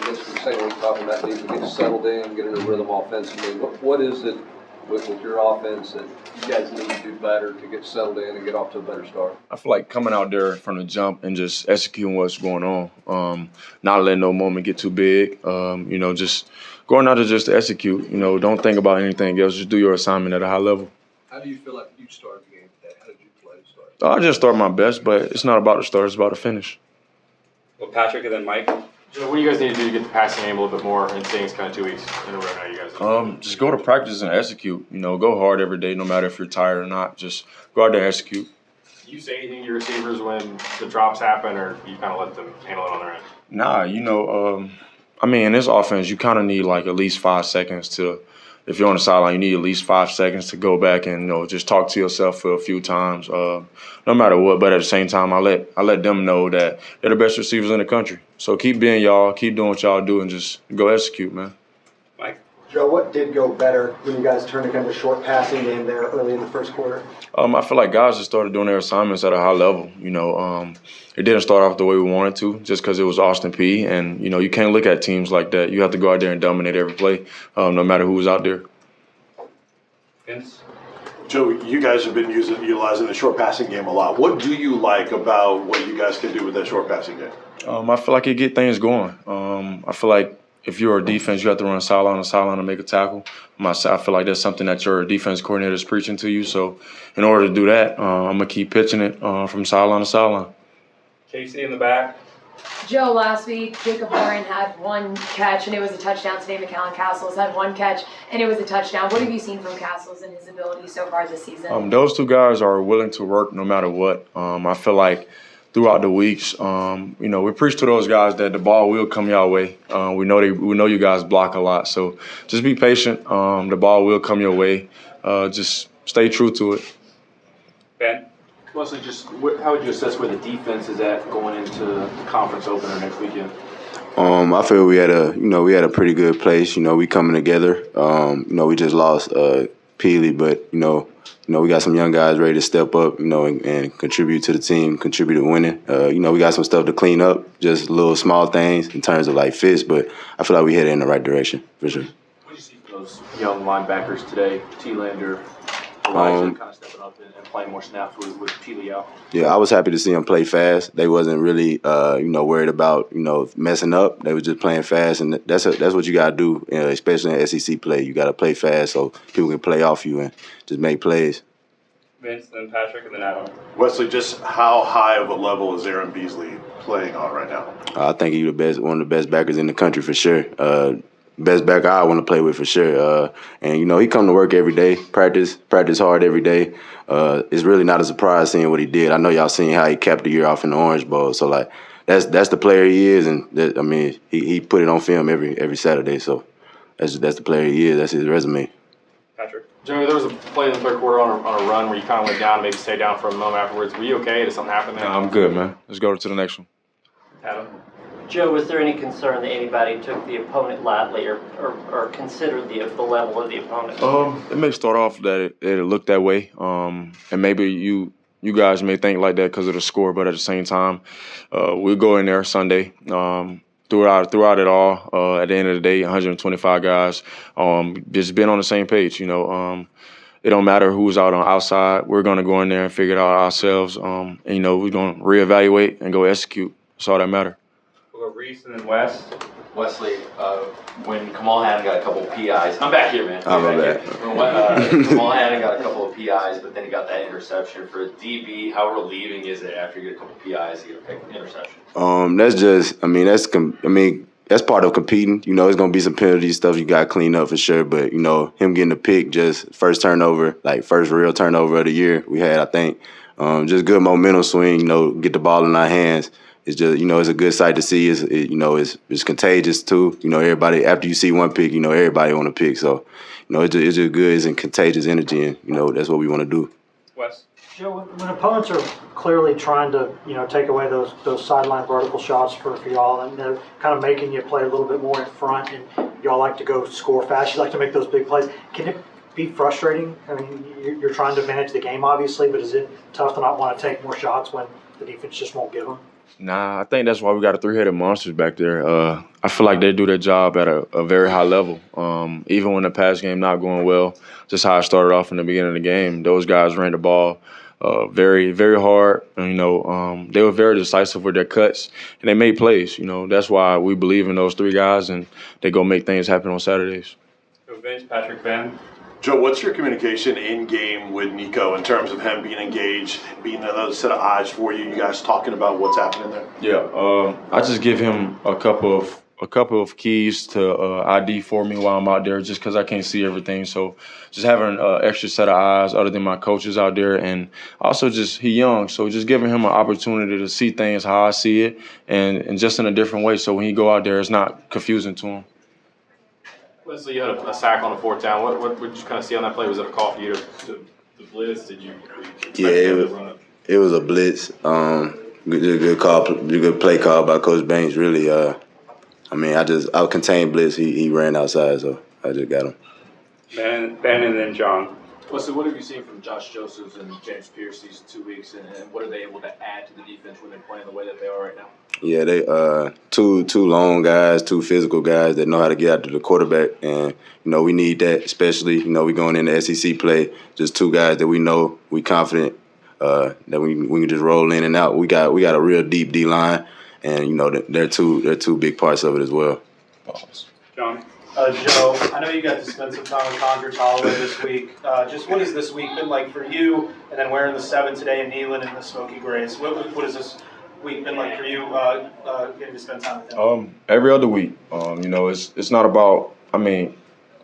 guess for the second week talking about needing to get settled in, get in a rhythm offensively. What is it with your offense that you guys need to do better to get settled in and get off to a better start? I feel like coming out there from the jump and just executing what's going on, not letting no moment get too big, just going out there just to execute. Don't think about anything else. Just do your assignment at a high level. How do you feel like you started the game today? How did you play to start? I just start my best, but it's not about the start. It's about the finish. Well, Patrick and then Mike. Joe, what do you guys need to do to get the passing game a little bit more and seeing it's kind of 2 weeks in a row now, you guys? Just go to practice and execute. Go hard every day, no matter if you're tired or not. Just go out there and execute. Do you say anything to your receivers when the drops happen, or you kind of let them handle it on their end? Nah, in this offense, you kind of need like at least 5 seconds to, if you're on the sideline, you need at least 5 seconds to go back and just talk to yourself for a few times, no matter what. But at the same time, I let them know that they're the best receivers in the country. So keep being y'all, keep doing what y'all do, and just go execute, man. Mike? Joe, what did go better when you guys turned to kind of a short passing game there early in the first quarter? I feel like guys just started doing their assignments at a high level. It didn't start off the way we wanted to, just because it was Austin Peay. And, you can't look at teams like that. You have to go out there and dominate every play, no matter who was out there. Vince? Joe, you guys have been utilizing the short passing game a lot. What do you like about what you guys can do with that short passing game? I feel like it get things going. I feel like if you're a defense, you have to run sideline to sideline to make a tackle. I feel like that's something that your defense coordinator is preaching to you. So in order to do that, I'm going to keep pitching it from sideline to sideline. Casey in the back. Joe, last week, Jacob Warren had 1 catch, and it was a touchdown. Today, McAllen Castles had 1 catch, and it was a touchdown. What have you seen from Castles and his ability so far this season? Those two guys are willing to work no matter what. I feel like throughout the weeks, we preach to those guys that the ball will come your way. We know you guys block a lot, so just be patient. The ball will come your way. Just stay true to it. Ben? Wesley, how would you assess where the defense is at going into the conference opener next weekend? I feel we had a pretty good place. We coming together. We just lost Peay, but we got some young guys ready to step up, and contribute to the team, contribute to winning. We got some stuff to clean up, just little small things in terms of like fits, but I feel like we headed in the right direction for sure. What do you see from those young linebackers today? T-Lander, Elijah kind of stepping up and playing more snaps with Peay out. Yeah, I was happy to see them play fast. They wasn't really, worried about, messing up. They were just playing fast, and that's what you got to do, especially in SEC play. You got to play fast so people can play off you and just make plays. Vince, then Patrick, and then Adam. Wesley, just how high of a level is Aaron Beasley playing on right now? I think he's one of the best backers in the country for sure. Best backer I want to play with for sure. And he come to work every day, practice hard every day. It's really not a surprise seeing what he did. I know y'all seen how he capped the year off in the Orange Bowl. So like that's the player he is, and he put it on film every Saturday. So that's the player he is. That's his resume. Patrick? Joey, there was a play in the third quarter on a run where you kind of went down, maybe stayed down for a moment afterwards. Were you okay? Did something happen there? Nah, I'm good, man. Let's go to the next one. Adam? Joe, was there any concern that anybody took the opponent lightly or considered the level of the opponent? It may start off that it looked that way, and maybe you guys may think like that because of the score, but at the same time, we'll go in there Sunday. Throughout it all, at the end of the day, 125 guys, just been on the same page. It don't matter who's out on outside. We're going to go in there and figure it out ourselves. And, we're going to reevaluate and go execute. That's all that matters. We'll go Reese and then Wes. Wesley, when Kamal Hannon got a couple of PIs, I'm back here, man. I'm back. When Kamal Hannon got a couple of PIs, but then he got that interception. For a DB, how relieving is it after you get a couple of PIs to get a pick interception? That's part of competing. There's gonna be some penalty stuff you gotta clean up for sure. But him getting a pick, just first turnover, like first real turnover of the year we had, I think. Just good momentum swing. Get the ball in our hands. It's just, it's a good sight to see. It's contagious too. Everybody, after you see one pick, everybody want to pick. So, it's just good. It's in contagious energy, and that's what we want to do. Wes. Joe, when opponents are clearly trying to, take away those sideline vertical shots for y'all, and they're kind of making you play a little bit more in front, and y'all like to go score fast, you like to make those big plays. Can it be frustrating? I mean, you're trying to manage the game, obviously, but is it tough to not want to take more shots when the defense just won't give them? Nah, I think that's why we got a three-headed monsters back there. I feel like they do their job at a very high level. Even when the pass game not going well, just how I started off in the beginning of the game, those guys ran the ball very, very hard. And, they were very decisive with their cuts, and they made plays. That's why we believe in those three guys, and they go make things happen on Saturdays. Vince, Patrick, Ben. Joe, what's your communication in game with Nico in terms of him being engaged, being another set of eyes for you? You guys talking about what's happening there? Yeah, I just give him a couple of keys to ID for me while I'm out there, just because I can't see everything. So just having an extra set of eyes other than my coaches out there, and also just he young, so just giving him an opportunity to see things how I see it, and just in a different way. So when he go out there, it's not confusing to him. Wesley, you had a sack on the fourth down. What did you kind of see on that play? Was it a call for you to blitz? Did you? Yeah, it was a blitz. Good call, good play call by Coach Banks. Really, I contained blitz. He ran outside, so I just got him. Ben and then John. Wesley, what have you seen from Josh Josephs and James Pierce these 2 weeks, and what are they able to add to the defense when they're playing the way that they are right now? Yeah, they two long guys, two physical guys that know how to get after the quarterback, and we need that, especially we going into SEC play. Just two guys that we know we confident that we can just roll in and out. We got a real deep D line, and they're two big parts of it as well. John. Joe, I know you got to spend some time with Condredge Holloway this week. Just what has this week been like for you? And then wearing the 7 today in Neyland and the Smoky Grays. What has this week been like for you getting to spend time with him? Every other week. It's not about. I mean,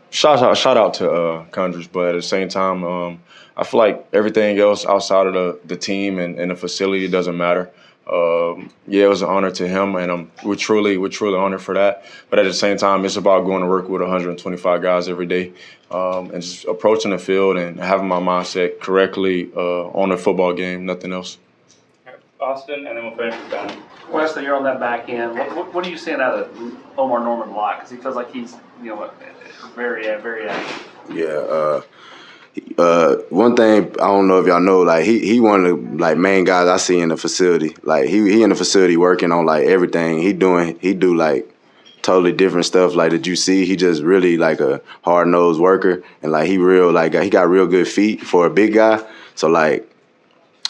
shout out to Condredge, but at the same time, I feel like everything else outside of the team and the facility doesn't matter. It was an honor to him, and we're truly honored for that. But at the same time, it's about going to work with 125 guys every day, and just approaching the field and having my mindset correctly on the football game, nothing else. Austin, and then we'll finish with Ben. Wesley, you're on that back end. What are you seeing out of Omar Norman a lot? Because he feels like he's very, very active. Yeah. One thing I don't know if y'all know, like he one of the main guys I see in the facility. Like he in the facility working on everything. He do totally different stuff that you see. He just really a hard nosed worker, and he he got real good feet for a big guy. So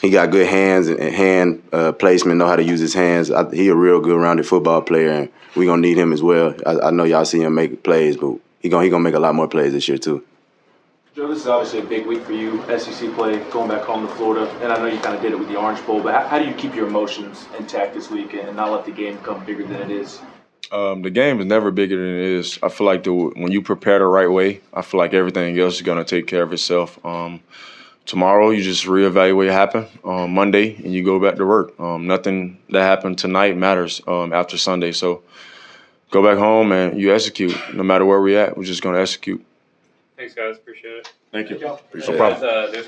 he got good hands and hand placement, know how to use his hands. He a real good rounded football player, and we gonna need him as well. I know y'all see him make plays, but he gonna make a lot more plays this year too. Joe, this is obviously a big week for you, SEC play, going back home to Florida, and I know you kind of did it with the Orange Bowl, but how do you keep your emotions intact this week and not let the game become bigger than it is? The game is never bigger than it is. I feel like when you prepare the right way, I feel like everything else is going to take care of itself. Tomorrow, you just reevaluate what happened. Monday, and you go back to work. Nothing that happened tonight matters after Sunday. So go back home and you execute. No matter where we're at, we're just going to execute. Thanks, guys. Appreciate it. Thank you. Thank you. Appreciate No problem. it. There's